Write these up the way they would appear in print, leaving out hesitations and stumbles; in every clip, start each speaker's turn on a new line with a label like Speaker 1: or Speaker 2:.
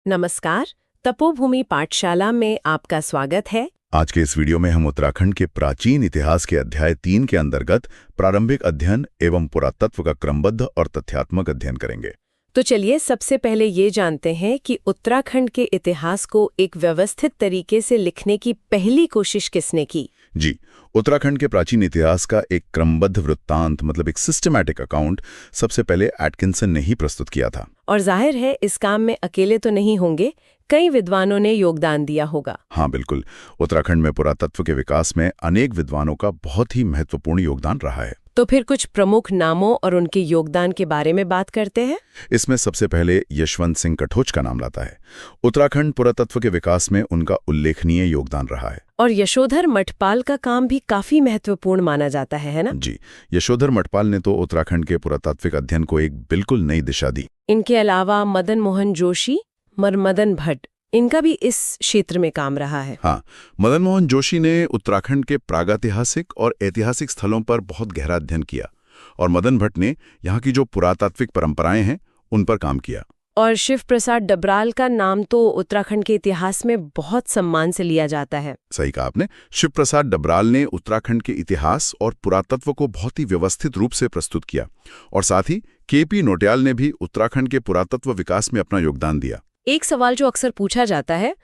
Speaker 1: नमस्कार। तपोभूमि पाठशाला में आपका स्वागत है।
Speaker 2: आज के इस वीडियो में हम उत्तराखंड के प्राचीन इतिहास के अध्याय 3 के अंतर्गत प्रारंभिक अध्ययन एवं पुरातत्व का क्रमबद्ध और तथ्यात्मक अध्ययन करेंगे।
Speaker 1: तो चलिए सबसे पहले ये जानते हैं कि उत्तराखंड के इतिहास को एक व्यवस्थित तरीके से लिखने की पहली कोशिश किसने की?
Speaker 2: जी, उत्तराखंड के प्राचीन इतिहास का एक क्रमबद्ध वृत्तांत मतलब एक सिस्टमैटिक अकाउंट सबसे पहले एटकिंसन ने ही प्रस्तुत किया था।
Speaker 1: और जाहिर है इस काम में अकेले तो नहीं होंगे, कई विद्वानों ने योगदान दिया होगा।
Speaker 2: हाँ बिल्कुल, उत्तराखंड में पुरातत्व के विकास में अनेक विद्वानों का बहुत ही महत्वपूर्ण योगदान रहा है।
Speaker 1: तो फिर कुछ प्रमुख नामों और उनके योगदान के बारे में बात करते हैं।
Speaker 2: इसमें सबसे पहले यशवंत सिंह कठोच का नाम लाता है। उत्तराखंड पुरातत्व के विकास में उनका उल्लेखनीय योगदान रहा है।
Speaker 1: और यशोधर मठपाल का काम भी काफी महत्वपूर्ण माना जाता है ना?
Speaker 2: जी, यशोधर मठपाल ने तो उत्तराखंड के पुरातात्विक अध्ययन को एक बिल्कुल नई दिशा दी।
Speaker 1: इनके अलावा मदन मोहन जोशी, मदन भट्ट, इनका भी इस क्षेत्र में काम रहा है।
Speaker 2: हाँ, मदन मोहन जोशी ने उत्तराखंड के प्रागैतिहासिक और ऐतिहासिक स्थलों पर बहुत गहरा अध्ययन किया और मदन भट्ट ने यहाँ की जो पुरातात्विक परंपराएं हैं उन पर काम किया।
Speaker 1: और शिव प्रसाद डबराल का नाम तो उत्तराखंड के इतिहास में बहुत सम्मान से लिया जाता है।
Speaker 2: सही कहा आपने। शिव प्रसाद डबराल ने उत्तराखंड के इतिहास और पुरातत्व को बहुत ही व्यवस्थित रूप से प्रस्तुत किया और साथ ही के.पी. नौटियाल ने भी उत्तराखंड के पुरातत्व विकास में अपना योगदान दिया।
Speaker 1: एक सवाल जो अक्सर पूछा जाता है,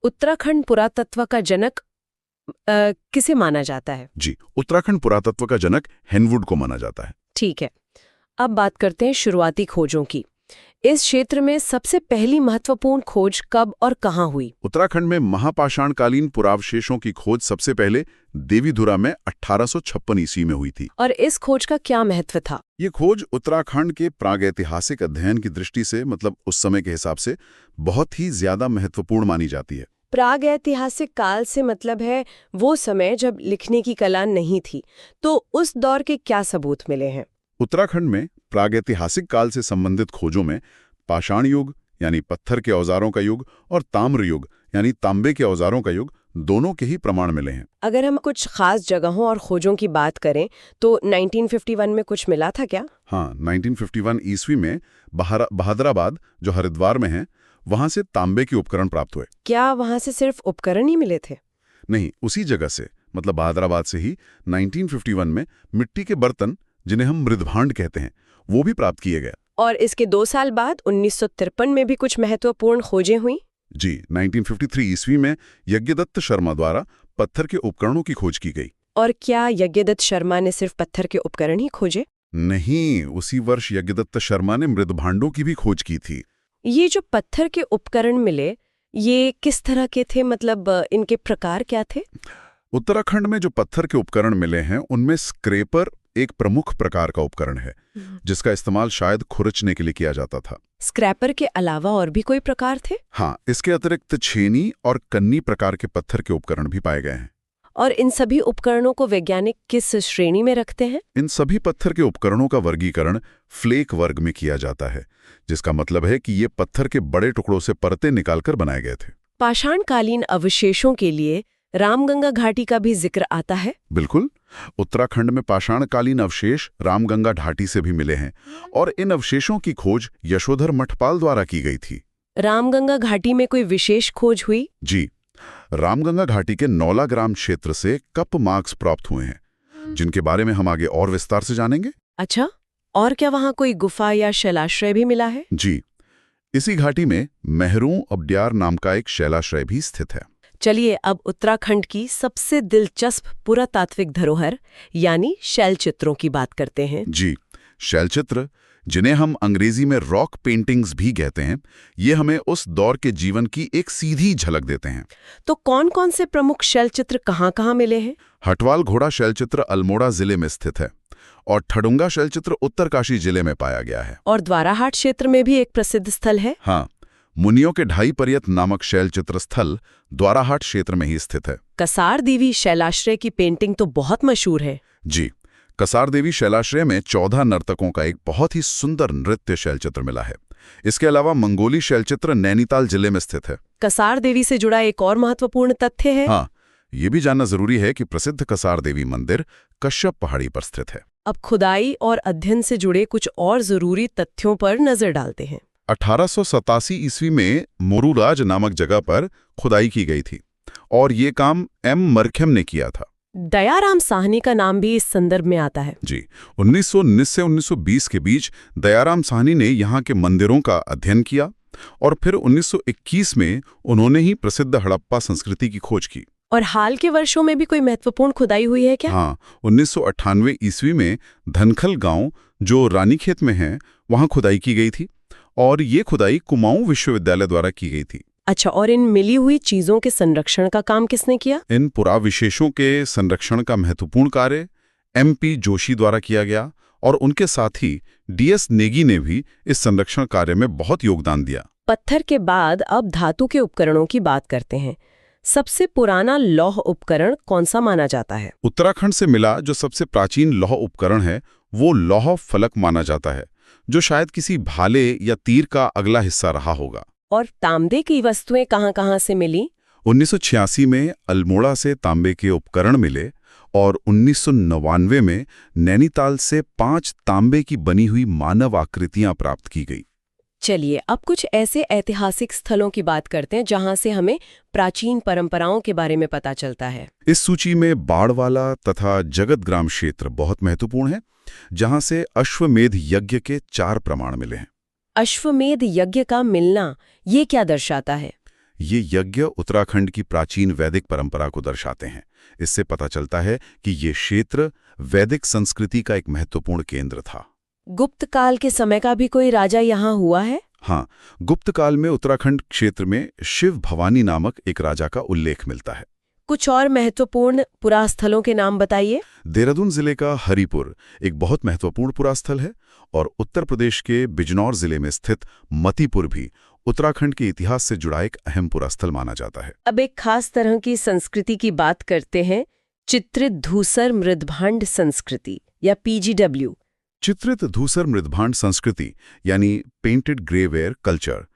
Speaker 1: उत्तराखंड पुरातत्व का जनक किसे माना जाता है?
Speaker 2: जी, उत्तराखंड पुरातत्व का जनक हेनवुड को माना जाता है।
Speaker 1: ठीक है, अब बात करते हैं शुरुआती खोजों की। इस क्षेत्र में सबसे पहली महत्वपूर्ण खोज कब और कहाँ हुई?
Speaker 2: उत्तराखंड में महापाषाणकालीन पुरावशेषों की खोज सबसे पहले देवीधुरा में 1856 ईस्वी में हुई थी।
Speaker 1: और इस खोज का क्या महत्व था?
Speaker 2: ये खोज उत्तराखंड के प्रागैतिहासिक अध्ययन की दृष्टि से मतलब उस समय के हिसाब से बहुत ही ज्यादा महत्वपूर्ण मानी जाती है।
Speaker 1: प्रागैतिहासिक काल से मतलब है वो समय जब लिखने की कला नहीं थी। तो उस दौर के क्या सबूत मिले हैं?
Speaker 2: उत्तराखंड में प्रागैतिहासिक काल से संबंधित खोजों में पाषाण युग यानी पत्थर के औजारों का युग और ताम्र युग यानी तांबे के औजारों का युग दोनों के ही प्रमाण मिले हैं।
Speaker 1: अगर हम कुछ खास जगहों और खोजों की बात करें तो 1951 में कुछ मिला था क्या?
Speaker 2: हाँ, 1951 ईस्वी में बहादराबाद जो हरिद्वार में है वहां से तांबे के उपकरण प्राप्त हुए।
Speaker 1: क्या वहां से सिर्फ उपकरण ही मिले थे?
Speaker 2: नहीं, उसी जगह से मतलब बहादराबाद से ही 1951 में मिट्टी के बर्तन जिन्हें हम मृदभांड कहते हैं वो भी प्राप्त किए गए।
Speaker 1: और इसके 2 साल बाद 1953 में भी कुछ महत्वपूर्ण खोजें हुई।
Speaker 2: जी, 1953 ईस्वी में यज्ञदत्त शर्मा द्वारा पत्थर के उपकरणों की खोज की गई।
Speaker 1: और क्या यज्ञदत्त शर्मा ने सिर्फ पत्थर के उपकरण ही खोजे?
Speaker 2: नहीं, उसी वर्ष यज्ञदत्त शर्मा ने मृदभांडों की भी खोज की थी।
Speaker 1: ये जो पत्थर के उपकरण मिले ये किस तरह के थे, मतलब इनके प्रकार क्या थे?
Speaker 2: उत्तराखंड में जो पत्थर के उपकरण मिले हैं उनमें स्क्रेपर एक प्रमुख प्रकार का उपकरण है जिसका इस्तेमाल शायद खुरचने के लिए किया जाता था।
Speaker 1: स्क्रैपर के अलावा और भी कोई प्रकार थे?
Speaker 2: हाँ, इसके अतिरिक्त छेनी और कन्नी प्रकार के पत्थर के उपकरण भी पाए गए हैं।
Speaker 1: और इन सभी उपकरणों को वैज्ञानिक किस श्रेणी में रखते हैं?
Speaker 2: इन सभी पत्थर के उपकरणों का वर्गीकरण फ्लेक वर्ग में किया जाता है, जिसका मतलब है कि ये पत्थर के बड़े टुकड़ों से परतें निकालकर बनाए गए थे।
Speaker 1: पाषाणकालीन अवशेषों के लिए रामगंगा घाटी का भी जिक्र आता है।
Speaker 2: बिल्कुल, उत्तराखंड में पाषाणकालीन अवशेष रामगंगा घाटी से भी मिले हैं और इन अवशेषों की खोज यशोधर मठपाल द्वारा की गई थी।
Speaker 1: रामगंगा घाटी में कोई विशेष खोज हुई?
Speaker 2: जी, रामगंगा घाटी के नौला ग्राम क्षेत्र से कप मार्क्स प्राप्त हुए हैं जिनके बारे में हम आगे और विस्तार से जानेंगे।
Speaker 1: अच्छा, और क्या वहां कोई गुफा या शैलाश्रय भी मिला है?
Speaker 2: जी, इसी घाटी में मेहरू अब्ड्यार नाम का एक शैलाश्रय भी स्थित है।
Speaker 1: चलिए अब उत्तराखंड की सबसे दिलचस्प पुरातात्विक धरोहर यानी शैलचित्रों की बात करते हैं।
Speaker 2: जी, शैलचित्र जिन्हें हम अंग्रेजी में रॉक पेंटिंग्स भी कहते हैं, ये हमें उस दौर के जीवन की एक सीधी झलक देते हैं।
Speaker 1: तो कौन-कौन से प्रमुख शैलचित्र कहाँ-कहाँ मिले हैं?
Speaker 2: हटवाल घोड़ा शैलचित्र अल्मोड़ा जिले में स्थित है और ठडुंगा शैलचित्र उत्तरकाशी जिले में पाया गया है।
Speaker 1: और द्वाराहाट क्षेत्र में भी एक प्रसिद्ध स्थल है।
Speaker 2: हाँ, मुनियों के ढाई पर्यत नामक शैलचित्र स्थल द्वाराहाट क्षेत्र में ही स्थित है।
Speaker 1: कसार देवी शैलाश्रय की पेंटिंग तो बहुत मशहूर है।
Speaker 2: जी, कसार देवी शैलाश्रय में 14 नर्तकों का एक बहुत ही सुंदर नृत्य शैलचित्र मिला है। इसके अलावा मंगोली शैलचित्र नैनीताल जिले में स्थित है।
Speaker 1: कसार देवी से जुड़ा एक और महत्वपूर्ण तथ्य है।
Speaker 2: हाँ, ये भी जानना जरूरी है कि प्रसिद्ध कसार देवी मंदिर कश्यप पहाड़ी पर स्थित है।
Speaker 1: अब खुदाई और अध्ययन से जुड़े कुछ और जरूरी तथ्यों पर नजर डालते हैं।
Speaker 2: 1887 ईस्वी में मोरूराज नामक जगह पर खुदाई की गई थी और ये काम एम मरखेम ने किया था।
Speaker 1: दयाराम साहनी का नाम भी इस संदर्भ में आता है।
Speaker 2: जी, 1919 से 1920 के बीच दयाराम साहनी ने यहाँ के मंदिरों का अध्ययन किया और फिर 1921 में उन्होंने ही प्रसिद्ध हड़प्पा संस्कृति की खोज की।
Speaker 1: और हाल के वर्षों में भी कोई महत्वपूर्ण खुदाई हुई है क्या?
Speaker 2: हाँ, 1998 ईस्वी में धनखल गांव जो रानीखेत में है वहां खुदाई की गई थी और ये खुदाई कुमाऊं विश्वविद्यालय द्वारा की गई थी।
Speaker 1: अच्छा, और इन मिली हुई चीजों के संरक्षण का काम किसने किया?
Speaker 2: इन पुराविशेषों के संरक्षण का महत्वपूर्ण कार्य MP जोशी द्वारा किया गया और उनके साथ ही DS नेगी ने भी इस संरक्षण कार्य में बहुत योगदान दिया।
Speaker 1: पत्थर के बाद अब धातु के उपकरणों की बात करते हैं। सबसे पुराना लौह उपकरण कौन सा माना जाता है?
Speaker 2: उत्तराखंड से मिला जो सबसे प्राचीन लौह उपकरण है वो लौह फलक माना जाता है, जो शायद किसी भाले या तीर का अगला हिस्सा रहा होगा।
Speaker 1: और तांबे की वस्तुएं कहां-कहां से मिली?
Speaker 2: 1986 में अल्मोड़ा से तांबे के उपकरण मिले और 1999 में नैनीताल से 5 तांबे की बनी हुई मानव आकृतियां प्राप्त की गई।
Speaker 1: चलिए अब कुछ ऐसे ऐतिहासिक स्थलों की बात करते हैं जहां से हमें प्राचीन परंपराओं के बारे में पता चलता है।
Speaker 2: इस सूची में बाड़वाला तथा जगतग्राम क्षेत्र बहुत महत्वपूर्ण है, जहां से अश्वमेध यज्ञ के 4 प्रमाण मिले हैं।
Speaker 1: अश्वमेध यज्ञ का मिलना ये क्या दर्शाता है?
Speaker 2: ये यज्ञ उत्तराखंड की प्राचीन वैदिक परंपरा को दर्शाते हैं। इससे पता चलता है कि ये क्षेत्र वैदिक संस्कृति का एक महत्वपूर्ण केंद्र था।
Speaker 1: गुप्त काल के समय का भी कोई राजा यहाँ हुआ है?
Speaker 2: हाँ, गुप्त काल में उत्तराखंड क्षेत्र में शिव भवानी नामक एक राजा का उल्लेख मिलता है।
Speaker 1: कुछ और महत्वपूर्ण पुरास्थलों के नाम बताइए।
Speaker 2: देहरादून जिले का हरिपुर एक बहुत महत्वपूर्ण पुरास्थल है और उत्तर प्रदेश के बिजनौर जिले में स्थित मतीपुर भी उत्तराखंड के इतिहास से जुड़ा एक अहम पुरास्थल माना जाता है।
Speaker 1: अब एक खास तरह की संस्कृति की बात करते हैं, चित्रित धूसर मृदभांड संस्कृति या PGW।
Speaker 2: चित्रित धूसर मृदभांड संस्कृति यानी पेंटेड ग्रेवेयर कल्चर,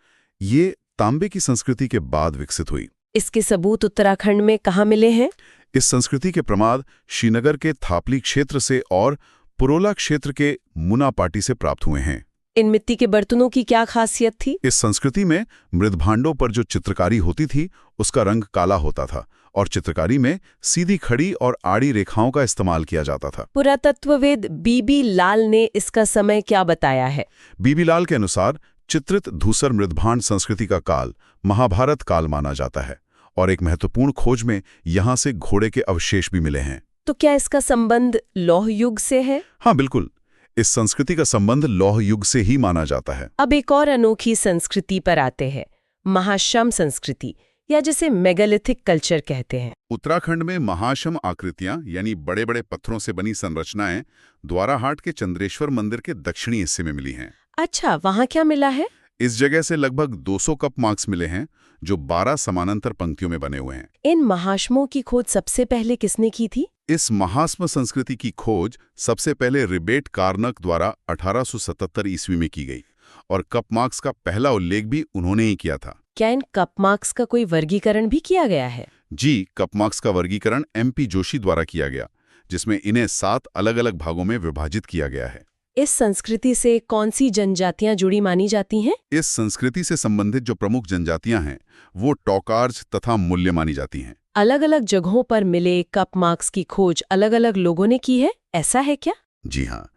Speaker 2: ये तांबे की संस्कृति के बाद विकसित हुई।
Speaker 1: इसके सबूत उत्तराखंड में कहाँ मिले हैं?
Speaker 2: इस संस्कृति के प्रमाद श्रीनगर के थापली क्षेत्र से और पुरोला क्षेत्र के मुना पाटी से प्राप्त हुए हैं।
Speaker 1: इन मिट्टी के बर्तनों की क्या खासियत थी?
Speaker 2: इस संस्कृति में मृदभांडों पर जो चित्रकारी होती थी उसका रंग काला होता था और चित्रकारी में सीधी खड़ी और आड़ी रेखाओं का इस्तेमाल किया जाता था।
Speaker 1: पुरातत्ववेद BB लाल ने इसका समय क्या बताया है?
Speaker 2: BB लाल के अनुसार चित्रित धूसर मृदभांड संस्कृति का काल महाभारत काल माना जाता है और एक महत्वपूर्ण खोज में यहाँ से घोड़े के अवशेष भी मिले हैं।
Speaker 1: तो क्या इसका संबंध लौह युग से है?
Speaker 2: हाँ बिल्कुल, इस संस्कृति का संबंध लौह युग से ही माना जाता है।
Speaker 1: अब एक और अनोखी संस्कृति पर आते हैं, महाश्रम संस्कृति या जिसे मेगालिथिक कल्चर कहते हैं।
Speaker 2: उत्तराखंड में महाश्रम आकृतियां यानी बड़े बड़े पत्थरों से बनी संरचनाएं द्वाराहाट के चंद्रेश्वर मंदिर के दक्षिणी हिस्से में मिली हैं।
Speaker 1: अच्छा, वहाँ क्या मिला है?
Speaker 2: इस जगह से लगभग 200 कप मार्क्स मिले हैं जो 12 समानांतर पंक्तियों में बने हुए हैं।
Speaker 1: इन महाश्मों की खोज सबसे पहले किसने की थी?
Speaker 2: इस महाश्म संस्कृति की खोज सबसे पहले रिबेट कार्नक द्वारा 1877 ईस्वी में की गई और कप मार्क्स का पहला उल्लेख भी उन्होंने ही किया था।
Speaker 1: क्या इन कप मार्क्स का कोई वर्गीकरण भी किया गया है?
Speaker 2: जी, कप मार्क्स का वर्गीकरण MP जोशी द्वारा किया गया, जिसमें इन्हें 7 अलग अलग भागों में विभाजित किया गया है।
Speaker 1: इस संस्कृति से कौन सी जनजातियां जुड़ी मानी जाती हैं?
Speaker 2: इस संस्कृति से संबंधित जो प्रमुख जनजातियां हैं वो टोकार्ज तथा मूल्य मानी जाती हैं।
Speaker 1: अलग अलग जगहों पर मिले कप मार्क्स की खोज अलग अलग लोगों ने की है, ऐसा है क्या?
Speaker 2: जी हाँ,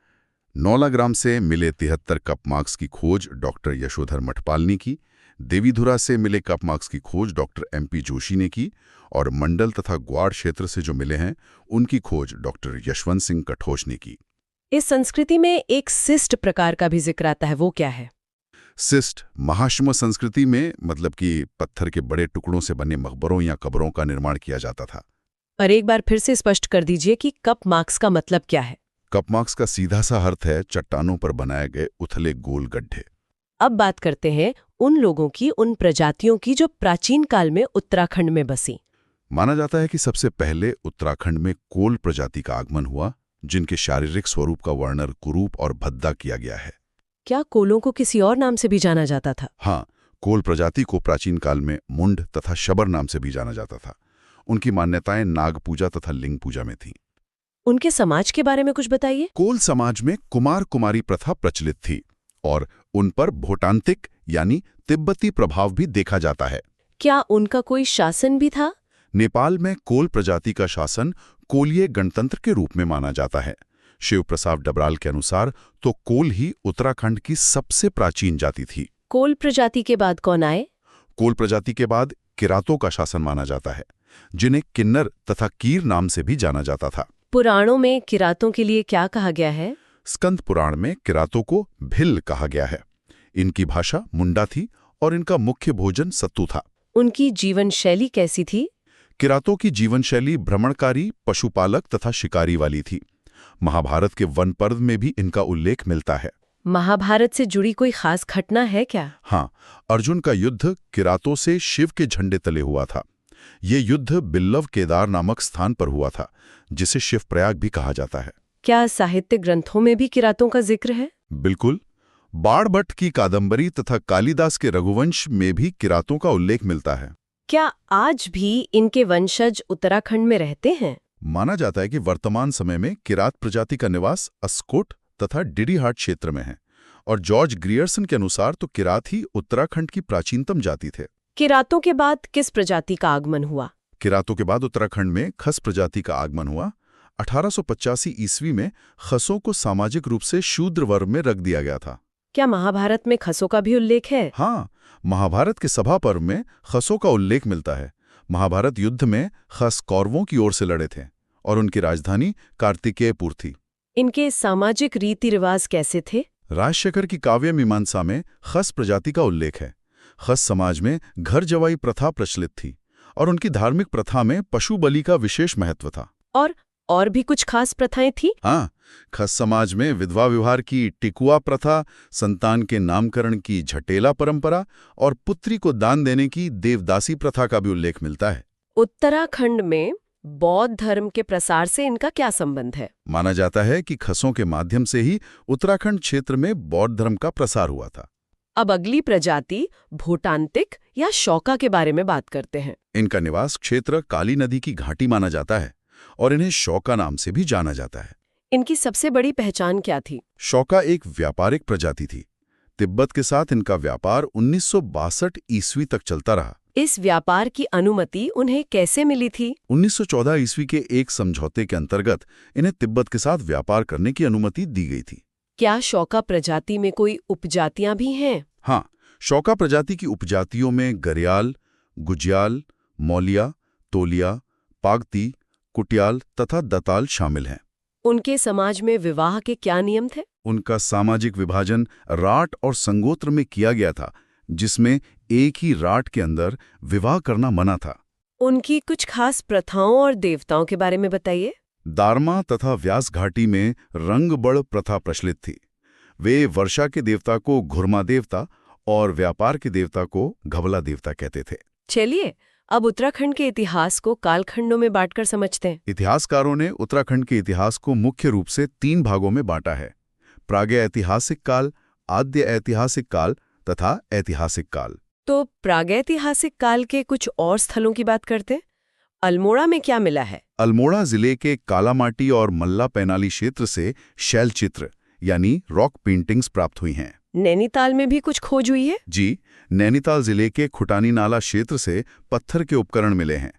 Speaker 2: नौलाग्राम से मिले 73 कप मार्क्स की खोज डॉक्टर यशोधर मठपाल ने की, देवीधुरा से मिले कप मार्क्स की खोज डॉक्टर MP जोशी ने की और मंडल तथा ग्वाड़ क्षेत्र से जो मिले हैं उनकी खोज डॉक्टर यशवंत सिंह कठोच ने की।
Speaker 1: इस संस्कृति में एक सिस्ट प्रकार का भी जिक्र आता है, वो क्या है?
Speaker 2: सिस्ट महाश्म संस्कृति में मतलब कि पत्थर के बड़े टुकड़ों से बने मकबरों या कब्रों का निर्माण किया जाता था।
Speaker 1: और एक बार फिर से स्पष्ट कर दीजिए कि कप मार्क्स का मतलब क्या है?
Speaker 2: कप मार्क्स का सीधा सा अर्थ है चट्टानों पर बनाए गए उथले गोल गड्ढे।
Speaker 1: अब बात करते हैं उन लोगों की, उन प्रजातियों की जो प्राचीन काल में उत्तराखंड में बसी।
Speaker 2: माना जाता है कि सबसे पहले उत्तराखंड में कोल प्रजाति का आगमन हुआ, जिनके शारीरिक स्वरूप का वर्णन कुरूप और भद्दा किया गया है।
Speaker 1: क्या कोलों को किसी और नाम से भी जाना जाता था?
Speaker 2: हाँ, कोल प्रजाति को प्राचीन काल में मुंड तथा शबर नाम से भी जाना जाता था। उनकी मान्यताएं नाग पूजा तथा लिंग पूजा में थीं।
Speaker 1: उनके समाज के बारे में कुछ बताइए।
Speaker 2: कोल समाज में कुमार कुमारी प्रथा प्रचलित थी और उन पर भोटांतिक यानी तिब्बती प्रभाव भी देखा जाता है।
Speaker 1: क्या उनका कोई शासन भी था?
Speaker 2: नेपाल में कोल प्रजाति का शासन कोलीय गणतंत्र के रूप में माना जाता है। शिव प्रसाद डबराल के अनुसार तो कोल ही उत्तराखंड की सबसे प्राचीन जाति थी।
Speaker 1: कोल प्रजाति के बाद कौन आए?
Speaker 2: कोल प्रजाति के बाद किरातों का शासन माना जाता है, जिन्हें किन्नर तथा कीर नाम से भी जाना जाता था।
Speaker 1: पुराणों में किरातों के लिए क्या कहा गया है?
Speaker 2: स्कंद पुराण में किरातों को भिल कहा गया है। इनकी भाषा मुंडा थी और इनका मुख्य भोजन सत्तू था।
Speaker 1: उनकी जीवन शैली कैसी थी?
Speaker 2: किरातों की जीवन शैली भ्रमणकारी, पशुपालक तथा शिकारी वाली थी। महाभारत के वन पर्व में भी इनका उल्लेख मिलता है।
Speaker 1: महाभारत से जुड़ी कोई खास घटना है क्या?
Speaker 2: हाँ, अर्जुन का युद्ध किरातों से शिव के झंडे तले हुआ था। ये युद्ध बिल्लव केदार नामक स्थान पर हुआ था, जिसे शिवप्रयाग भी कहा जाता है।
Speaker 1: क्या साहित्य ग्रंथों में भी किरातों का जिक्र है?
Speaker 2: बिल्कुल। बाणभट्ट की कादंबरी तथा कालिदास के रघुवंश में भी किरातों का उल्लेख मिलता है।
Speaker 1: क्या आज भी इनके वंशज उत्तराखंड में रहते हैं?
Speaker 2: माना जाता है कि वर्तमान समय में किरात प्रजाति का निवास अस्कोट तथा डिडीहाट क्षेत्र में है, और जॉर्ज ग्रियर्सन के अनुसार तो किरात ही उत्तराखंड की प्राचीनतम जाति थे।
Speaker 1: किरातों के बाद किस प्रजाति का आगमन हुआ?
Speaker 2: किरातों के बाद उत्तराखंड में खस प्रजाति का आगमन हुआ। 1885 ईस्वी में खसों को सामाजिक रूप से शूद्र वर्ग में रख दिया गया था।
Speaker 1: क्या महाभारत में खसों का भी उल्लेख है?
Speaker 2: हाँ, महाभारत के सभा पर्व में खसों का उल्लेख मिलता है। महाभारत युद्ध में खस कौरवों की ओर से लड़े थे और उनकी राजधानी कार्तिकेयपुर थी।
Speaker 1: इनके सामाजिक रीति रिवाज कैसे थे?
Speaker 2: राजशेखर की काव्य मीमांसा में खस प्रजाति का उल्लेख है। खस समाज में घर जवाई प्रथा प्रचलित थी और उनकी धार्मिक प्रथा में पशु बलि का विशेष महत्व था।
Speaker 1: और भी कुछ खास प्रथाएं थी?
Speaker 2: हाँ, खस समाज में विधवा विवाह की टिकुआ प्रथा, संतान के नामकरण की झटेला परंपरा और पुत्री को दान देने की देवदासी प्रथा का भी उल्लेख मिलता है।
Speaker 1: उत्तराखंड में बौद्ध धर्म के प्रसार से इनका क्या संबंध है?
Speaker 2: माना जाता है कि खसों के माध्यम से ही उत्तराखंड क्षेत्र में बौद्ध धर्म का प्रसार हुआ था।
Speaker 1: अब अगली प्रजाति भूटांतिक या शौका के बारे में बात करते हैं।
Speaker 2: इनका निवास क्षेत्र काली नदी की घाटी माना जाता है और इन्हें शौका नाम से भी जाना जाता है।
Speaker 1: इनकी सबसे बड़ी पहचान क्या थी?
Speaker 2: शौका एक व्यापारिक प्रजाति थी। तिब्बत के साथ इनका व्यापार 1962 ईस्वी तक चलता रहा।
Speaker 1: इस व्यापार की अनुमति उन्हें कैसे मिली थी?
Speaker 2: 1914 ईस्वी के एक समझौते के अंतर्गत इन्हें तिब्बत के साथ व्यापार करने की अनुमति दी गई थी।
Speaker 1: क्या शौका प्रजाति में कोई उपजातियां भी हैं?
Speaker 2: हाँ, शौका प्रजाति की उपजातियों में गरियाल, गुजियाल, मौलिया, तोलिया, पागती, कुटियाल तथा दताल शामिल हैं।
Speaker 1: उनके समाज में विवाह के क्या नियम थे?
Speaker 2: उनका सामाजिक विभाजन राट और संगोत्र में किया गया था, जिसमें एक ही राट के अंदर विवाह करना मना था।
Speaker 1: उनकी कुछ खास प्रथाओं और देवताओं के बारे में बताइए।
Speaker 2: दारमा तथा व्यास घाटी में रंगबड़ प्रथा प्रचलित थी। वे वर्षा के देवता को घुरमा देवता और व्यापार के देवता को घबला देवता कहते थे।
Speaker 1: चलिए अब उत्तराखंड के इतिहास को कालखंडों में बांटकर समझते हैं।
Speaker 2: इतिहासकारों ने उत्तराखंड के इतिहास को मुख्य रूप से 3 भागों में बांटा है: प्रागैतिहासिक काल, आद्य ऐतिहासिक काल तथा ऐतिहासिक काल।
Speaker 1: तो प्रागैतिहासिक काल के कुछ और स्थलों की बात करते हैं। अल्मोड़ा में क्या मिला है?
Speaker 2: अल्मोड़ा जिले के कालामाटी और मल्ला पैनाली क्षेत्र से शैल चित्र यानी रॉक पेंटिंग्स प्राप्त हुई हैं।
Speaker 1: नैनीताल में भी कुछ खोज हुई है?
Speaker 2: जी, नैनीताल जिले के खुटानी नाला क्षेत्र से पत्थर के उपकरण मिले हैं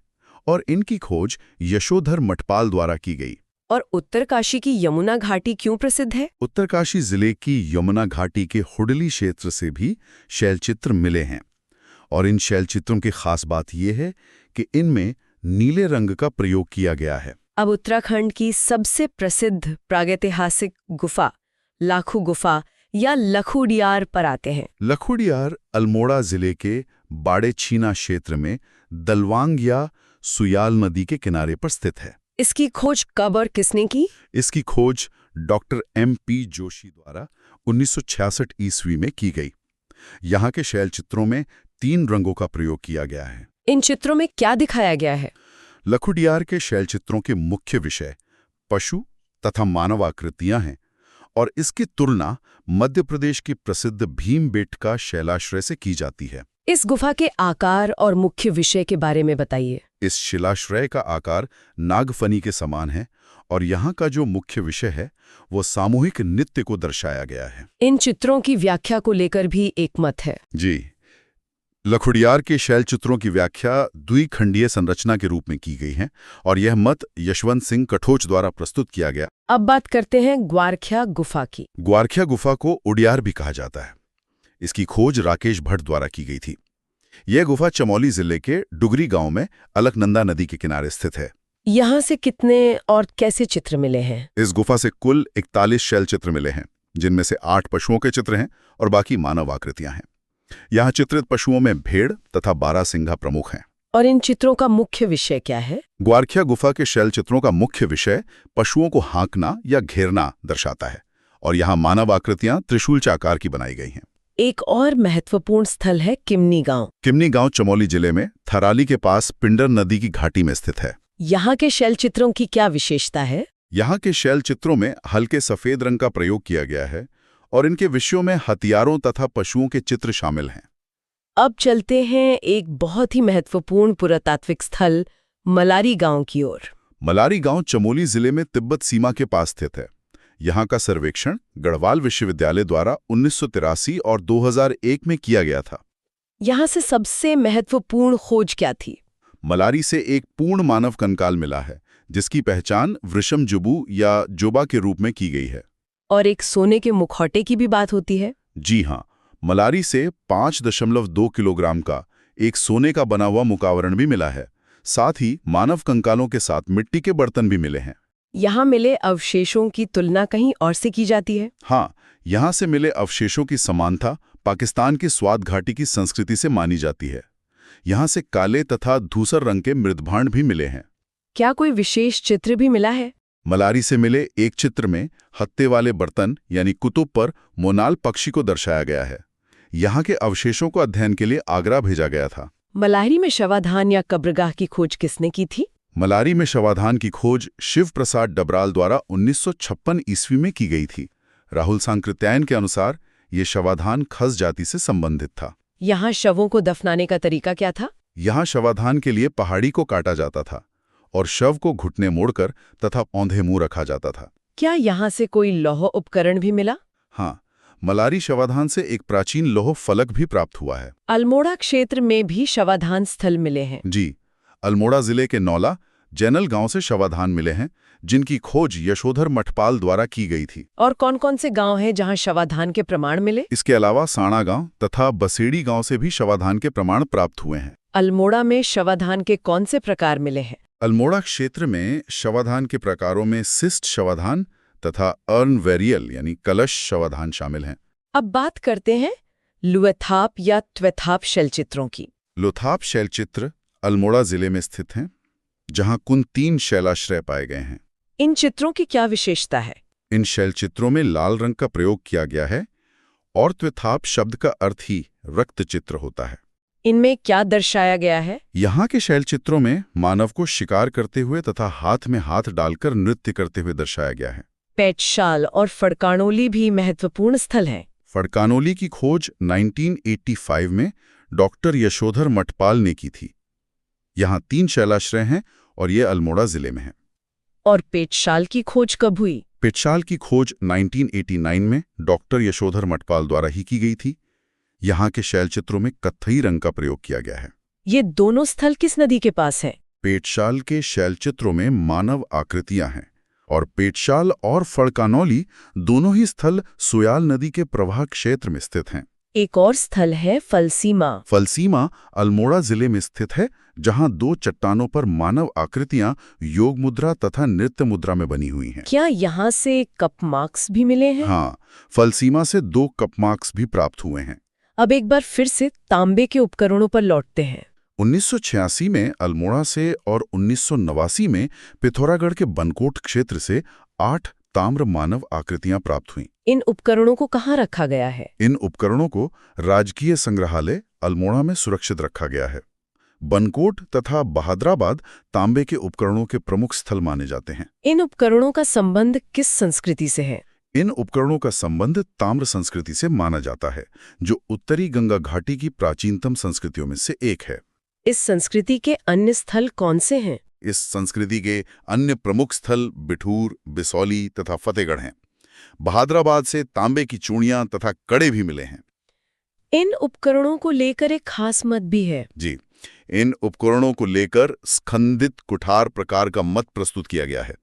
Speaker 2: और इनकी खोज यशोधर मठपाल द्वारा की गई।
Speaker 1: और उत्तरकाशी की यमुना घाटी क्यों प्रसिद्ध है?
Speaker 2: उत्तरकाशी जिले की यमुना घाटी के हुडली क्षेत्र से भी शैलचित्र मिले हैं और इन शैलचित्रों की खास बात यह है कि इनमें नीले रंग का प्रयोग किया गया है।
Speaker 1: अब उत्तराखंड की सबसे प्रसिद्ध प्रागैतिहासिक गुफा लाखू गुफा या लखुडियार पर आते हैं।
Speaker 2: लखुडियार अल्मोड़ा जिले के बाड़े छीना क्षेत्र में दलवांग या सुयाल नदी के किनारे पर स्थित है।
Speaker 1: इसकी खोज कब और किसने की?
Speaker 2: इसकी खोज डॉक्टर MP जोशी द्वारा 1966 ईस्वी में की गई। यहाँ के शैल चित्रों में 3 रंगों का प्रयोग किया गया है।
Speaker 1: इन चित्रों में क्या दिखाया गया है?
Speaker 2: लखुडियार के शैल चित्रों के मुख्य विषय पशु तथा मानव आकृतियां हैं और इसकी तुलना मध्य प्रदेश की प्रसिद्ध भीमबेटका शैलाश्रय से की जाती है।
Speaker 1: इस गुफा के आकार और मुख्य विषय के बारे में बताइए।
Speaker 2: इस शिलाश्रय का आकार नागफनी के समान है और यहाँ का जो मुख्य विषय है वो सामूहिक नृत्य को दर्शाया गया है।
Speaker 1: इन चित्रों की व्याख्या को लेकर भी एक मत है।
Speaker 2: जी, लखुड़ियार के शैल चित्रों की व्याख्या द्विखंडीय संरचना के रूप में की गई है और यह मत यशवंत सिंह कठोच द्वारा प्रस्तुत किया गया।
Speaker 1: अब बात करते हैं ग्वारख्या गुफा की।
Speaker 2: ग्वारख्या गुफा को उडियार भी कहा जाता है। इसकी खोज राकेश भट्ट द्वारा की गई थी। यह गुफा चमोली जिले के डुगरी गांव में अलकनंदा नदी के किनारे स्थित है।
Speaker 1: यहाँ से कितने और कैसे चित्र मिले हैं?
Speaker 2: इस गुफा से कुल 41 शैल चित्र मिले हैं, जिनमें से 8 पशुओं के चित्र हैं और बाकी मानव आकृतियां हैं। यहाँ चित्रित पशुओं में भेड़ तथा 12 सिंघा प्रमुख हैं।
Speaker 1: और इन चित्रों का मुख्य विषय क्या है?
Speaker 2: ग्वारख्या गुफा के शैल चित्रों का मुख्य विषय पशुओं को हाँकना या घेरना दर्शाता है और यहाँ मानव आकृतियां त्रिशूलचाकार की बनाई गई हैं।
Speaker 1: एक और महत्वपूर्ण स्थल है किमनी गांव।
Speaker 2: किमनी गांव चमोली जिले में थराली के पास पिंडर नदी की घाटी में स्थित है।
Speaker 1: यहाँ के शैल चित्रों की क्या विशेषता है?
Speaker 2: यहाँ के शैल चित्रों में हल्के सफेद रंग का प्रयोग किया गया है और इनके विषयों में हथियारों तथा पशुओं के चित्र शामिल हैं।
Speaker 1: अब चलते हैं एक बहुत ही महत्वपूर्ण पुरातात्विक स्थल मलारी गांव की ओर।
Speaker 2: मलारी गांव चमोली जिले में तिब्बत सीमा के पास स्थित है। यहाँ का सर्वेक्षण गढ़वाल विश्वविद्यालय द्वारा 1983 और 2001 में किया गया था।
Speaker 1: यहाँ से सबसे महत्वपूर्ण खोज क्या थी?
Speaker 2: मलारी से एक पूर्ण मानव कंकाल मिला है, जिसकी पहचान वृषम जुबू या जोबा के रूप में की गई है।
Speaker 1: और एक सोने के मुखौटे की भी बात होती है।
Speaker 2: जी हाँ, मलारी से 5.2 किलोग्राम का एक सोने का बना हुआ मुकावरण भी मिला है। साथ ही मानव कंकालों के साथ मिट्टी के बर्तन भी मिले हैं।
Speaker 1: यहाँ मिले अवशेषों की तुलना कहीं और से की जाती है?
Speaker 2: हाँ, यहाँ से मिले अवशेषों की समानता पाकिस्तान की स्वात घाटी की संस्कृति से मानी जाती है। यहाँ से काले तथा धूसर रंग के मृदभांड भी मिले हैं।
Speaker 1: क्या कोई विशेष चित्र भी मिला है?
Speaker 2: मलारी से मिले एक चित्र में हत्ते वाले बर्तन यानी कुतुब पर मोनाल पक्षी को दर्शाया गया है। यहाँ के अवशेषों को अध्ययन के लिए आगरा भेजा गया था।
Speaker 1: मलारी में शवाधान या कब्रगाह की खोज किसने की थी?
Speaker 2: मलारी में शवाधान की खोज शिव प्रसाद डबराल द्वारा 1956 ईस्वी में की गई थी। राहुल सांकृत्यायन के अनुसार ये शवाधान खस जाति से संबंधित था।
Speaker 1: यहाँ शवों को दफनाने का तरीका क्या था?
Speaker 2: यहाँ शवाधान के लिए पहाड़ी को काटा जाता था और शव को घुटने मोड़कर तथा औंधे मुंह रखा जाता था।
Speaker 1: क्या यहाँ से कोई लौह उपकरण भी मिला?
Speaker 2: हाँ, मलारी शवाधान से एक प्राचीन लौह फलक भी प्राप्त हुआ है।
Speaker 1: अल्मोड़ा क्षेत्र में भी शवाधान स्थल मिले हैं।
Speaker 2: जी, अल्मोड़ा जिले के नौला जैनल गांव से शवाधान मिले हैं, जिनकी खोज यशोधर मठपाल द्वारा की गई थी।
Speaker 1: और कौन-कौन से गांव हैं जहां शवाधान के प्रमाण मिले?
Speaker 2: इसके अलावा साणा गांव तथा बसेड़ी गांव से भी शवाधान के प्रमाण प्राप्त हुए हैं।
Speaker 1: अल्मोड़ा में शवाधान के कौन से प्रकार मिले हैं?
Speaker 2: अल्मोड़ा क्षेत्र में शवाधान के प्रकारों में सिस्ट शवाधान तथा अर्न वेरियल यानी कलश शवाधान शामिल हैं।
Speaker 1: अब बात करते हैं लुएथाप या त्वेथाप शैलचित्रों की।
Speaker 2: लुथाप शैलचित्र अल्मोड़ा जिले में स्थित हैं, जहां कुल 3 शैलाश्रय पाए गए हैं।
Speaker 1: इन चित्रों की क्या विशेषता है?
Speaker 2: इन शैलचित्रों में लाल रंग का प्रयोग किया गया है और त्वेथाप शब्द का अर्थ ही रक्त चित्र होता है।
Speaker 1: इनमें क्या दर्शाया गया है?
Speaker 2: यहाँ के शैलचित्रों में मानव को शिकार करते हुए तथा हाथ में हाथ डालकर नृत्य करते हुए दर्शाया गया है।
Speaker 1: पेटशाल और फड़कानोली भी महत्वपूर्ण स्थल हैं।
Speaker 2: फड़कानोली की खोज 1985 में डॉक्टर यशोधर मठपाल ने की थी। यहाँ 3 शैलाश्रय हैं और ये अल्मोड़ा जिले में हैं।
Speaker 1: और पेटशाल की खोज कब हुई?
Speaker 2: पेटशाल की खोज 1989 में डॉक्टर यशोधर मठपाल द्वारा ही की गई थी। यहाँ के शैलचित्रों में कत्थई रंग का प्रयोग किया गया है।
Speaker 1: ये दोनों स्थल किस नदी के पास हैं?
Speaker 2: पेटशाल के शैलचित्रों में मानव आकृतियां हैं और पेटशाल और फड़कानौली दोनों ही स्थल सुयाल नदी के प्रवाह क्षेत्र में स्थित हैं।
Speaker 1: एक और स्थल है फलसीमा।
Speaker 2: फलसीमा अल्मोड़ा जिले में स्थित है, जहां 2 चट्टानों पर मानव आकृतियां योग मुद्रा तथा नृत्य मुद्रा में बनी हुई हैं।
Speaker 1: क्या यहाँ से कप मार्क्स भी मिले हैं?
Speaker 2: हाँ, फलसीमा से 2 कप मार्क्स भी प्राप्त हुए हैं।
Speaker 1: अब एक बार फिर से तांबे के उपकरणों पर लौटते हैं।
Speaker 2: 1986 में अल्मोड़ा से और 1989 में पिथौरागढ़ के बनकोट क्षेत्र से 8 ताम्र मानव आकृतियां प्राप्त हुईं।
Speaker 1: इन उपकरणों को कहाँ रखा गया है?
Speaker 2: इन उपकरणों को राजकीय संग्रहालय अल्मोड़ा में सुरक्षित रखा गया है। बनकोट तथा बहादराबाद तांबे के उपकरणों के प्रमुख स्थल माने जाते हैं।
Speaker 1: इन उपकरणों का संबंध किस संस्कृति से है?
Speaker 2: इन उपकरणों का संबंध ताम्र संस्कृति से माना जाता है, जो उत्तरी गंगा घाटी की प्राचीनतम संस्कृतियों में से एक है।
Speaker 1: इस संस्कृति के अन्य स्थल कौन से हैं?
Speaker 2: इस संस्कृति के अन्य प्रमुख स्थल बिठूर, बिसौली तथा फतेहगढ़ हैं। बहादुराबाद से तांबे की चूड़ियां तथा कड़े भी मिले हैं।
Speaker 1: इन उपकरणों को लेकर एक खास मत भी है।
Speaker 2: जी, इन उपकरणों को लेकर स्कंदित कुठार प्रकार का मत प्रस्तुत किया गया है।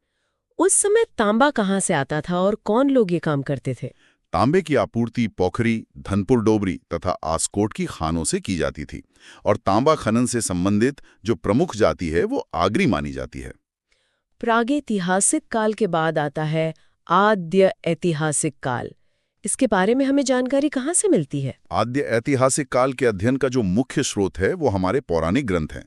Speaker 1: उस समय तांबा कहाँ से आता था और कौन लोग ये काम करते थे?
Speaker 2: तांबे की आपूर्ति पोखरी, धनपुर डोबरी तथा आसकोट की खानों से की जाती थी और तांबा खनन से संबंधित जो प्रमुख जाति है वो आगरी मानी जाती है।
Speaker 1: प्रागैतिहासिक काल के बाद आता है आद्य ऐतिहासिक काल। इसके बारे में हमें जानकारी कहाँ से मिलती है?
Speaker 2: आद्य ऐतिहासिक काल के अध्ययन का जो मुख्य स्रोत है वो हमारे पौराणिक ग्रंथ हैं।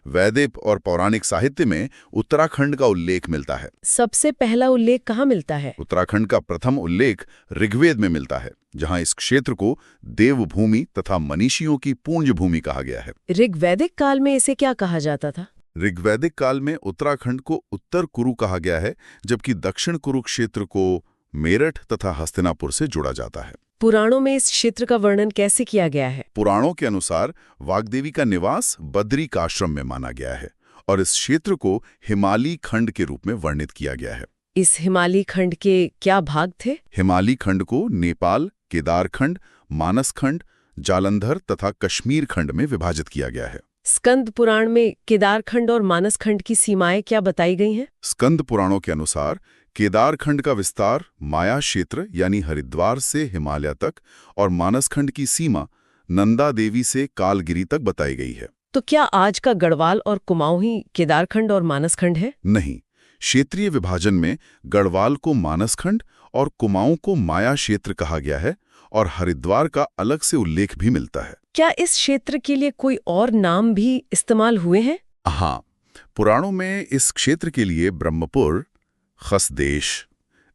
Speaker 2: वैदिक और पौराणिक साहित्य में उत्तराखंड का उल्लेख मिलता है।
Speaker 1: सबसे पहला उल्लेख कहाँ मिलता है?
Speaker 2: उत्तराखंड का प्रथम उल्लेख ऋग्वेद में मिलता है, जहां इस क्षेत्र को देवभूमि तथा मनीषियों की पूंज भूमि कहा गया है।
Speaker 1: ऋग्वैदिक काल में इसे क्या कहा जाता था?
Speaker 2: ऋग्वैदिक काल में उत्तराखंड को उत्तर कुरु कहा गया है, जबकि दक्षिण कुरु क्षेत्र को मेरठ तथा हस्तिनापुर से जोड़ा जाता है।
Speaker 1: पुराणों में इस क्षेत्र का वर्णन कैसे किया गया है?
Speaker 2: पुराणों के अनुसार वाग्देवी का निवास बद्रिकाश्रम में माना गया है और इस क्षेत्र को हिमालयी खंड के रूप में वर्णित किया गया है।
Speaker 1: इस हिमालयी खंड के क्या भाग थे?
Speaker 2: हिमालयी खंड को नेपाल, केदारखंड, मानसखंड, जालंधर तथा कश्मीर खंड में विभाजित किया गया है।
Speaker 1: स्कंद पुराण में केदारखंड और मानसखंड की सीमाएं क्या बताई गई हैं?
Speaker 2: स्कंद पुराणों के अनुसार केदारखंड का विस्तार माया क्षेत्र यानी हरिद्वार से हिमालय तक और मानसखंड की सीमा नंदा देवी से कालगिरी तक बताई गई है।
Speaker 1: तो क्या आज का गढ़वाल और कुमाऊं ही केदारखंड और मानसखंड है?
Speaker 2: नहीं, क्षेत्रीय विभाजन में गढ़वाल को मानसखंड और कुमाऊं को माया क्षेत्र कहा गया है और हरिद्वार का अलग से उल्लेख भी मिलता है।
Speaker 1: क्या इस क्षेत्र के लिए कोई और नाम भी इस्तेमाल हुए हैं?
Speaker 2: हाँ, पुराणों में इस क्षेत्र के लिए ब्रह्मपुर, खसदेश,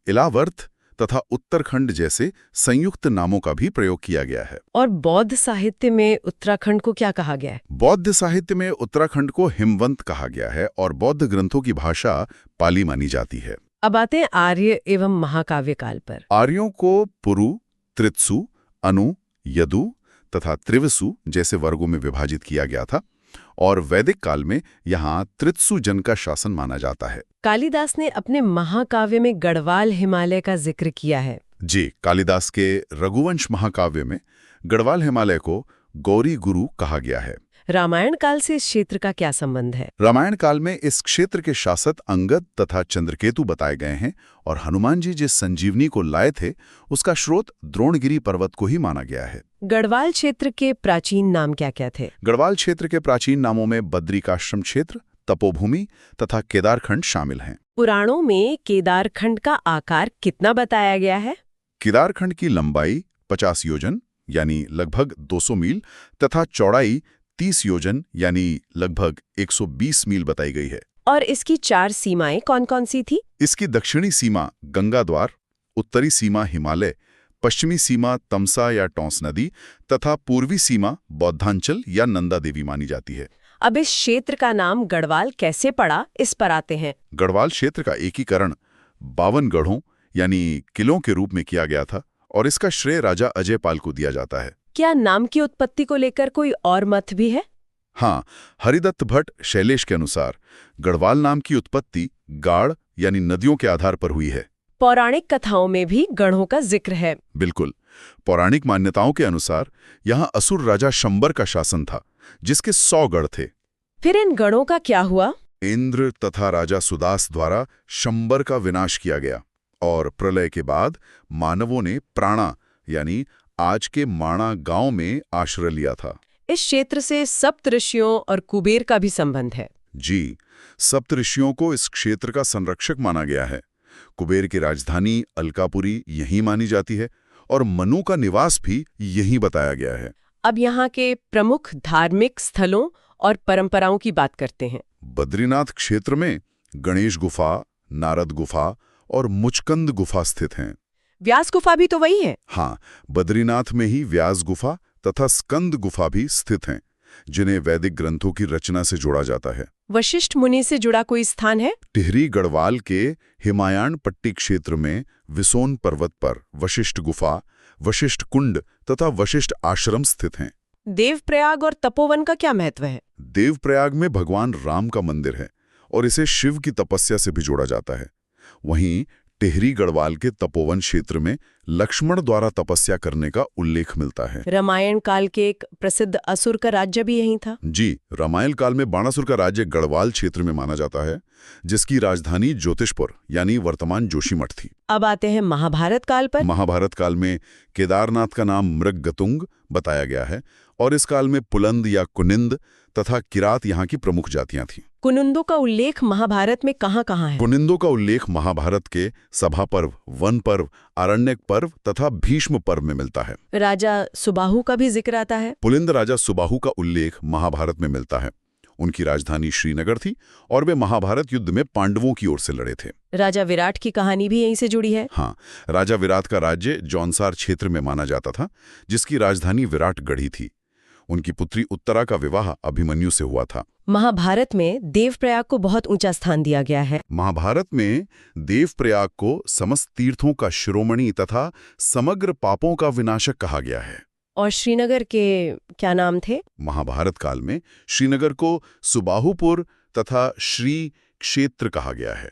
Speaker 2: इलावर्त तथा उत्तरखंड जैसे संयुक्त नामों का भी प्रयोग किया गया है।
Speaker 1: और बौद्ध साहित्य में उत्तराखंड को क्या कहा गया है?
Speaker 2: बौद्ध साहित्य में उत्तराखंड को हिमवंत कहा गया है और बौद्ध ग्रंथों की भाषा पाली मानी जाती है।
Speaker 1: अब आते हैं आर्य एवं महाकाव्य काल पर।
Speaker 2: आर्यों को पुरु, त्रित्सु, अनु, यदु तथा त्रिवसु जैसे वर्गों में विभाजित किया गया था और वैदिक काल में यहाँ त्रित्सु जन का शासन माना जाता है।
Speaker 1: कालिदास ने अपने महाकाव्य में गढ़वाल हिमालय का जिक्र किया है।
Speaker 2: जी, कालिदास के रघुवंश महाकाव्य में गढ़वाल हिमालय को गौरी गुरु कहा गया है।
Speaker 1: रामायण काल से इस क्षेत्र का क्या संबंध है?
Speaker 2: रामायण काल में इस क्षेत्र के शासक अंगद तथा चंद्रकेतु बताए गए हैं और हनुमान जी जिस संजीवनी को लाए थे उसका स्रोत द्रोणगिरी पर्वत को ही माना गया है।
Speaker 1: गढ़वाल क्षेत्र के प्राचीन नाम क्या क्या थे?
Speaker 2: गढ़वाल क्षेत्र के प्राचीन नामों में बद्रिकाश्रम क्षेत्र, तपोभूमि तथा केदारखंड शामिल हैं।
Speaker 1: पुराणों में केदारखंड का आकार कितना बताया गया है?
Speaker 2: केदारखंड की लंबाई 50 योजन यानी लगभग 200 मील तथा चौड़ाई 30 योजन यानी लगभग 120 मील बताई गई है।
Speaker 1: और इसकी 4 सीमाएं कौन-कौन सी थी?
Speaker 2: इसकी दक्षिणी सीमा गंगा द्वार, उत्तरी सीमा हिमालय, पश्चिमी सीमा तमसा या टॉन्स नदी तथा पूर्वी सीमा बौद्धांचल या नंदा देवी मानी जाती है।
Speaker 1: अब इस क्षेत्र का नाम गढ़वाल कैसे पड़ा, इस पर आते हैं।
Speaker 2: गढ़वाल क्षेत्र का एकीकरण 52 गढ़ों यानी किलों के रूप में किया गया था और इसका श्रेय राजा अजयपाल को दिया जाता है।
Speaker 1: क्या नाम की उत्पत्ति को लेकर कोई और मत भी है?
Speaker 2: हाँ, हरिदत्त भट्ट शैलेश के अनुसार गढ़वाल नाम की उत्पत्ति गाड़ यानी नदियों के आधार पर हुई है।
Speaker 1: पौराणिक कथाओं में भी गढ़ों का जिक्र है।
Speaker 2: बिल्कुल, पौराणिक मान्यताओं के अनुसार यहाँ असुर राजा शंबर का शासन था जिसके 100 गढ़ थे।
Speaker 1: फिर इन गढ़ों का क्या हुआ?
Speaker 2: इंद्र तथा राजा सुदास द्वारा शंबर का विनाश किया गया और प्रलय के बाद मानवों ने प्राणा यानी आज के माणा गांव में आश्रय लिया था।
Speaker 1: इस क्षेत्र से सप्तऋषियों और कुबेर का भी संबंध है।
Speaker 2: जी, सप्तऋषियों को इस क्षेत्र का संरक्षक माना गया है। कुबेर की राजधानी अलकापुरी यहीं मानी जाती है और मनु का निवास भी यहीं बताया गया है।
Speaker 1: अब यहाँ के प्रमुख धार्मिक स्थलों और परंपराओं की बात करते हैं।
Speaker 2: बद्रीनाथ क्षेत्र में गणेश गुफा, नारद गुफा और मुचकंद गुफा स्थित हैं।
Speaker 1: व्यास गुफा भी तो वही है।
Speaker 2: हाँ, बद्रीनाथ में ही व्यास गुफा तथा स्कंद गुफा भी स्थित हैं, जिन्हें वैदिक ग्रंथों की रचना से जोड़ा जाता है।
Speaker 1: वशिष्ठ मुनि से जुड़ा कोई स्थान है?
Speaker 2: टिहरी गढ़वाल के हिमायन पट्टी क्षेत्र में विसोन पर्वत पर वशिष्ठ गुफा, वशिष्ठ कुंड तथा वशिष्ठ आश्रम स्थित हैं।
Speaker 1: देवप्रयाग और तपोवन का क्या महत्व है?
Speaker 2: देवप्रयाग में भगवान राम का मंदिर है और इसे शिव की तपस्या से भी जोड़ा जाता है। वहीं टिहरी गढ़वाल के तपोवन क्षेत्र में लक्ष्मण द्वारा तपस्या करने का उल्लेख मिलता है।
Speaker 1: रामायण काल के एक प्रसिद्ध असुर का राज्य भी यहीं था।
Speaker 2: जी, रामायण काल में बाणासुर का राज्य गढ़वाल क्षेत्र में माना जाता है, जिसकी राजधानी ज्योतिषपुर यानी वर्तमान जोशीमठ थी।
Speaker 1: अब आते हैं महाभारत काल पर।
Speaker 2: महाभारत काल में केदारनाथ का नाम मृगगतुंग बताया गया है और इस काल में पुलंद या कुनिंद तथा किरात यहाँ की प्रमुख जातियां थीं।
Speaker 1: कुनिंदों का उल्लेख महाभारत में कहाँ-कहाँ है?
Speaker 2: कुनिंदों का उल्लेख महाभारत के सभा पर्व, वन पर्व, आरण्यक पर्व तथा भीष्म पर्व में मिलता है।
Speaker 1: राजा सुबाहु का भी जिक्र आता है।
Speaker 2: पुलिंद राजा सुबाहु का उल्लेख महाभारत में मिलता है। उनकी राजधानी श्रीनगर थी और वे महाभारत युद्ध में पांडवों की ओर से लड़े थे।
Speaker 1: राजा विराट की कहानी भी यहीं से जुड़ी है।
Speaker 2: हाँ, राजा विराट का राज्य जौनसार क्षेत्र में माना जाता था, जिसकी राजधानी विराटगढ़ी थी। उनकी पुत्री उत्तरा का विवाह अभिमन्यु से हुआ था।
Speaker 1: महाभारत में देवप्रयाग को बहुत ऊंचा स्थान दिया गया है।
Speaker 2: महाभारत में देवप्रयाग को समस्त तीर्थों का शिरोमणि तथा समग्र पापों का विनाशक कहा गया है।
Speaker 1: और श्रीनगर के क्या नाम थे?
Speaker 2: महाभारत काल में श्रीनगर को सुबाहुपुर तथा श्री क्षेत्र कहा गया है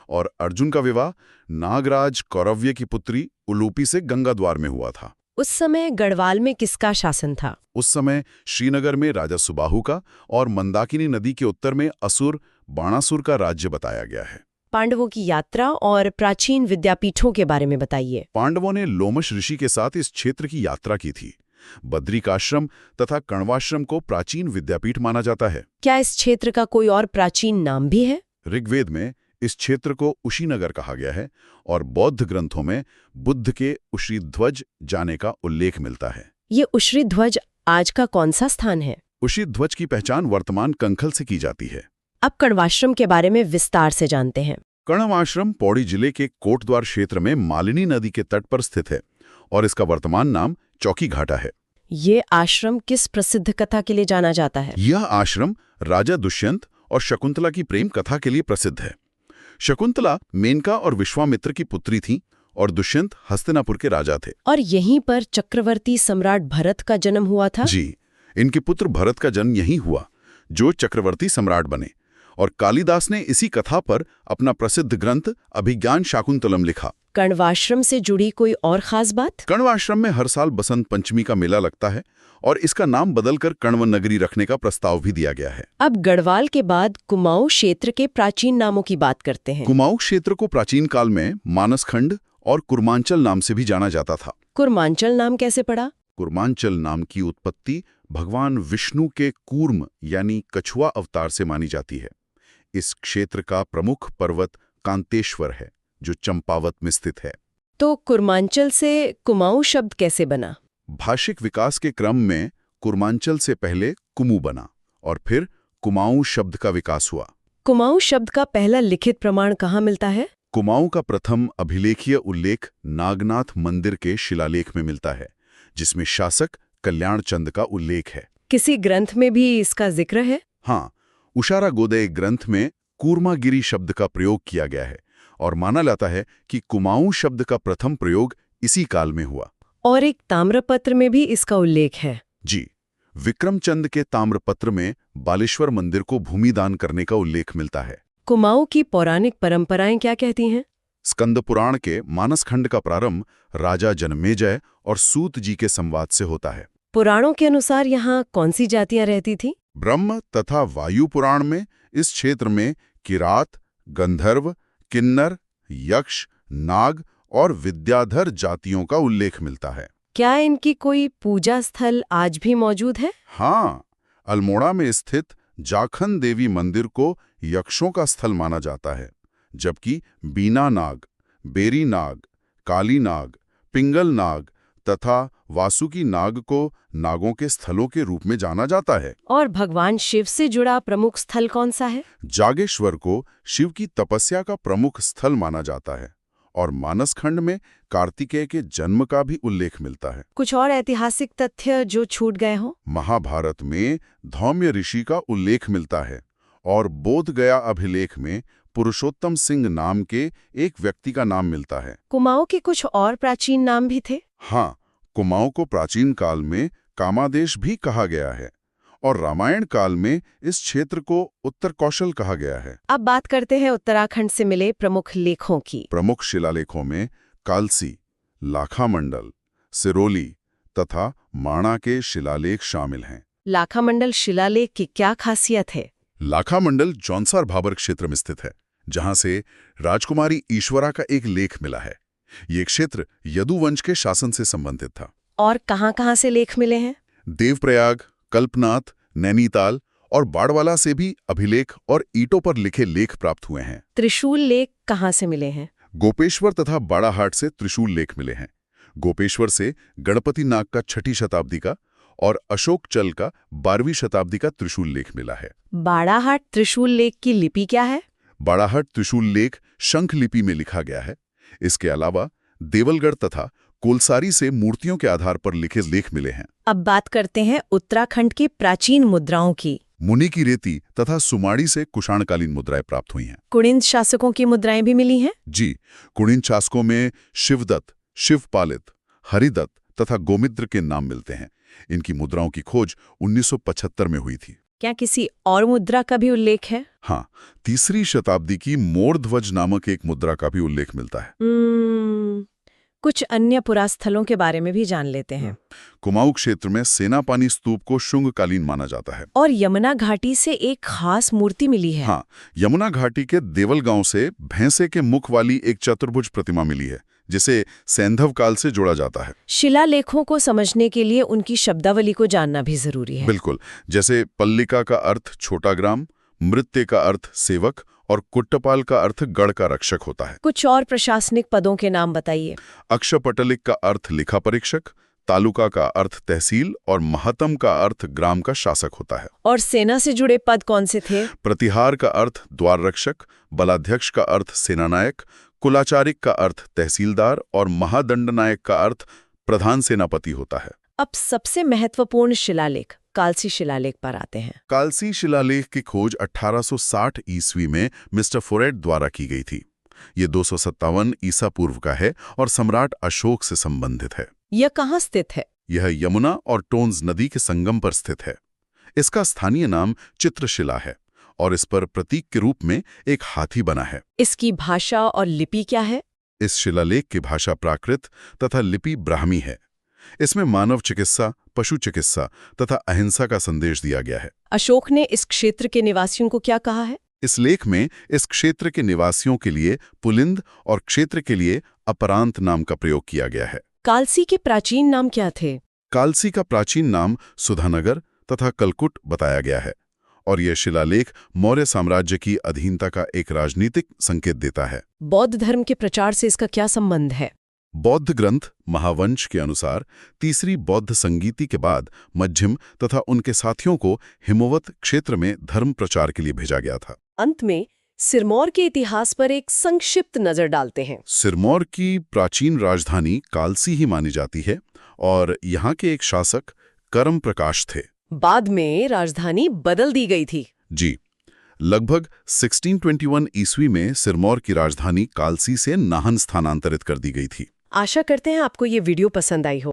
Speaker 2: और अर्जुन का विवाह नागराज कौरव्य की पुत्री उलूपी से गंगाद्वार में हुआ था।
Speaker 1: उस समय गढ़वाल में किसका शासन था?
Speaker 2: उस समय श्रीनगर में राजा सुबाहु का और मंदाकिनी नदी के उत्तर में असुर बाणासुर का राज्य बताया गया है।
Speaker 1: पांडवों की यात्रा और प्राचीन विद्यापीठों के बारे में बताइए।
Speaker 2: पांडवों ने लोमश ऋषि के साथ इस क्षेत्र की यात्रा की थी। बद्रिकाश्रम तथा कण्वाश्रम को प्राचीन विद्यापीठ माना जाता है।
Speaker 1: क्या इस क्षेत्र का कोई और प्राचीन नाम भी है?
Speaker 2: ऋग्वेद में इस क्षेत्र को उशीनगर कहा गया है और बौद्ध ग्रंथों में बुद्ध के उशीध्वज जाने का उल्लेख मिलता है।
Speaker 1: ये उशीध्वज आज का कौन सा स्थान है?
Speaker 2: उशीध्वज की पहचान वर्तमान कंखल से की जाती है।
Speaker 1: अब कण्वाश्रम के बारे में विस्तार से जानते हैं।
Speaker 2: कण्वाश्रम पौड़ी जिले के कोटद्वार क्षेत्र में मालिनी नदी के तट पर स्थित है और इसका वर्तमान नाम चौकी घाटा है।
Speaker 1: ये आश्रम किस प्रसिद्ध कथा के लिए जाना जाता है?
Speaker 2: यह आश्रम राजा दुष्यंत और शकुंतला की प्रेम कथा के लिए प्रसिद्ध है। शकुंतला मेनका और विश्वामित्र की पुत्री थी और दुष्यंत हस्तिनापुर के राजा थे।
Speaker 1: और यहीं पर चक्रवर्ती सम्राट भरत का जन्म हुआ था?
Speaker 2: जी, इनके पुत्र भरत का जन्म यहीं हुआ, जो चक्रवर्ती सम्राट बने। और कालिदास ने इसी कथा पर अपना प्रसिद्ध ग्रंथ अभिज्ञान शाकुंतलम लिखा।
Speaker 1: कण्वाश्रम से जुड़ी कोई और खास बात?
Speaker 2: कण्वाश्रम में हर साल बसंत पंचमी का मेला लगता है और इसका नाम बदलकर कण्व नगरी रखने का प्रस्ताव भी दिया गया है।
Speaker 1: अब गढ़वाल के बाद कुमाऊं क्षेत्र के प्राचीन नामों की बात करते हैं।
Speaker 2: कुमाऊं क्षेत्र को प्राचीन काल में मानसखंड और कुर्मांचल नाम से भी जाना जाता था।
Speaker 1: कुर्मांचल नाम कैसे पड़ा?
Speaker 2: कुर्मांचल नाम की उत्पत्ति भगवान विष्णु के कूर्म यानी कछुआ अवतार से मानी जाती है। इस क्षेत्र का प्रमुख पर्वत कांतेश्वर है, जो चंपावत में स्थित है।
Speaker 1: तो कुर्मांचल से कुमाऊं शब्द कैसे बना?
Speaker 2: भाषिक विकास के क्रम में कुर्मांचल से पहले कुमू बना और फिर कुमाऊं शब्द का विकास हुआ।
Speaker 1: कुमाऊं शब्द का पहला लिखित प्रमाण कहाँ मिलता है?
Speaker 2: कुमाऊं का प्रथम अभिलेखीय उल्लेख नागनाथ मंदिर के शिलालेख में मिलता है, जिसमें शासक कल्याण चंद का उल्लेख है।
Speaker 1: किसी ग्रंथ में भी इसका जिक्र है?
Speaker 2: हाँ, उशारा गोदय ग्रंथ में कूर्मागिरी शब्द का प्रयोग किया गया है और माना जाता है कि कुमाऊं शब्द का प्रथम प्रयोग इसी काल में हुआ।
Speaker 1: और एक ताम्रपत्र में भी इसका उल्लेख है।
Speaker 2: जी, विक्रमचंद के ताम्रपत्र में बालेश्वर मंदिर को भूमिदान करने का उल्लेख मिलता है।
Speaker 1: कुमाऊं की पौराणिक परंपराएं क्या कहती हैं?
Speaker 2: स्कंद पुराण के मानसखंड का प्रारंभ राजा जनमेजय और सूत जी के संवाद से होता है।
Speaker 1: पुराणों के अनुसार यहाँ कौन सी जातियां रहती थीं?
Speaker 2: ब्रह्म तथा वायु पुराण में इस क्षेत्र में किरात, गंधर्व, किन्नर, यक्ष, नाग और विद्याधर जातियों का उल्लेख मिलता है।
Speaker 1: क्या इनकी कोई पूजा स्थल आज भी मौजूद है?
Speaker 2: हाँ, अल्मोड़ा में स्थित जाखन देवी मंदिर को यक्षों का स्थल माना जाता है, जबकि बीना नाग, बेरी नाग, काली नाग, पिंगल नाग तथा वासुकी नाग को नागों के स्थलों के रूप में जाना जाता है।
Speaker 1: और भगवान शिव से जुड़ा प्रमुख स्थल कौन सा है?
Speaker 2: जागेश्वर को शिव की तपस्या का प्रमुख स्थल माना जाता है और मानसखंड में कार्तिकेय के जन्म का भी उल्लेख मिलता है।
Speaker 1: कुछ और ऐतिहासिक तथ्य जो छूट गए हो?
Speaker 2: महाभारत में धौम्य ऋषि का उल्लेख मिलता है और बोधगया अभिलेख में पुरुषोत्तम सिंह नाम के एक व्यक्ति का नाम मिलता है।
Speaker 1: कुमाऊं के कुछ और प्राचीन नाम भी थे?
Speaker 2: हाँ, कुमाऊं को प्राचीन काल में कामादेश भी कहा गया है और रामायण काल में इस क्षेत्र को उत्तर कौशल कहा गया है।
Speaker 1: अब बात करते हैं उत्तराखंड से मिले प्रमुख लेखों की।
Speaker 2: प्रमुख शिलालेखों में कालसी, लाखामंडल, सिरोली तथा माणा के शिलालेख शामिल हैं।
Speaker 1: लाखामंडल शिलालेख की क्या खासियत है?
Speaker 2: लाखामंडल जौनसार भाबर क्षेत्र में स्थित है, जहां से राजकुमारी ईश्वरा का एक लेख मिला है। ये क्षेत्र यदुवंश के शासन से संबंधित था।
Speaker 1: और कहाँ-कहाँ से लेख मिले हैं?
Speaker 2: देवप्रयाग, कल्पनाथ, नैनीताल और बाड़वाला से भी अभिलेख और ईंटों पर लिखे लेख प्राप्त हुए हैं।
Speaker 1: त्रिशूल लेख कहाँ से मिले हैं?
Speaker 2: गोपेश्वर तथा बाड़ाहाट से त्रिशूल लेख मिले हैं। गोपेश्वर से गणपति नाग का 6ठी शताब्दी का और अशोक चल का 12वीं शताब्दी का त्रिशूल लेख मिला है।
Speaker 1: बाड़ाहाट त्रिशूल लेख की लिपि क्या है?
Speaker 2: बाड़ाहाट त्रिशूल लेख शंख लिपि में लिखा गया है। इसके अलावा देवलगढ़ तथा कोलसारी से मूर्तियों के आधार पर लिखे लेख मिले हैं।
Speaker 1: अब बात करते हैं उत्तराखंड की प्राचीन मुद्राओं की।
Speaker 2: मुनि की रेती तथा सुमाड़ी से कुषाणकालीन मुद्राएं प्राप्त हुई हैं।
Speaker 1: कुणिंद शासकों की मुद्राएं भी मिली हैं?
Speaker 2: जी, कुणिन शासकों में शिवदत्त, शिवपालित, हरिदत्त तथा गोमित्र के नाम मिलते हैं। इनकी मुद्राओं की खोज 1975 में हुई थी।
Speaker 1: क्या किसी और मुद्रा का भी उल्लेख है?
Speaker 2: हाँ, 3री शताब्दी की मोरध्वज नामक एक मुद्रा का भी उल्लेख मिलता है।
Speaker 1: कुछ अन्य पुरास्थलों के बारे में भी जान लेते हैं।
Speaker 2: कुमाऊं क्षेत्र में सेनापानी स्तूप को शुंगकालीन माना जाता है।
Speaker 1: और यमुना घाटी से एक खास मूर्ति मिली है।
Speaker 2: हाँ, यमुना घाटी के देवल गांव से भैंसे के मुख वाली एक चतुर्भुज प्रतिमा मिली है, जिसे सैंधव काल से जोड़ा जाता है।
Speaker 1: शिलालेखों को समझने के लिए उनकी शब्दावली को जानना भी जरूरी है।
Speaker 2: बिल्कुल, जैसे पल्लिका का अर्थ छोटा ग्राम, मृत्य का अर्थ सेवक और कुट्टपाल का अर्थ गढ़ का रक्षक होता है।
Speaker 1: कुछ और प्रशासनिक पदों के नाम बताइए।
Speaker 2: अक्षपटलिक का अर्थ लेखा परीक्षक, तालुका का अर्थ तहसील और महतम का अर्थ ग्राम का शासक होता है।
Speaker 1: और सेना से जुड़े पद कौन से थे?
Speaker 2: प्रतिहार का अर्थ द्वार रक्षक, बलाध्यक्ष का अर्थ सेनानायक, कुलाचारिक का अर्थ तहसीलदार और महादंडनायक का अर्थ प्रधान सेनापति होता है।
Speaker 1: अब सबसे महत्वपूर्ण शिलालेख कालसी शिलालेख पर आते हैं।
Speaker 2: कालसी शिलालेख की खोज 1860 ईस्वी में मिस्टर फोरेट द्वारा की गई थी। ये 257 ईसा पूर्व का है और सम्राट अशोक से संबंधित है।
Speaker 1: यह कहाँ स्थित है?
Speaker 2: यह यमुना और टोन्स नदी के संगम पर स्थित है। इसका स्थानीय नाम चित्रशिला है और इस पर प्रतीक के रूप में एक हाथी बना है।
Speaker 1: इसकी भाषा और लिपि क्या है?
Speaker 2: इस शिलालेख की भाषा प्राकृत तथा लिपि ब्राह्मी है। इसमें मानव चिकित्सा, पशु चिकित्सा तथा अहिंसा का संदेश दिया गया है।
Speaker 1: अशोक ने इस क्षेत्र के निवासियों को क्या कहा है?
Speaker 2: इस लेख में इस क्षेत्र के निवासियों के लिए पुलिंद और क्षेत्र के लिए अपरांत नाम का प्रयोग किया गया है।
Speaker 1: कालसी के प्राचीन नाम क्या थे?
Speaker 2: कालसी का प्राचीन नाम सुधानगर तथा कलकुट बताया गया है और यह शिलालेख मौर्य साम्राज्य की अधीनता का एक राजनीतिक संकेत देता है।
Speaker 1: बौद्ध धर्म के प्रचार से इसका क्या संबंध है?
Speaker 2: बौद्ध ग्रंथ महावंश के अनुसार 3री बौद्ध संगीति के बाद मध्यम तथा उनके साथियों को हिमवत क्षेत्र में धर्म प्रचार के लिए भेजा गया था।
Speaker 1: अंत में सिरमौर के इतिहास पर एक संक्षिप्त नजर डालते हैं।
Speaker 2: सिरमौर की प्राचीन राजधानी कालसी ही मानी जाती है और यहाँ के एक शासक करम प्रकाश थे।
Speaker 1: बाद में राजधानी बदल दी गई थी।
Speaker 2: जी, लगभग 1621 ईस्वी में सिरमौर की राजधानी कालसी से नाहन स्थानांतरित कर दी गई थी।
Speaker 1: आशा करते हैं आपको ये वीडियो पसंद आई हो।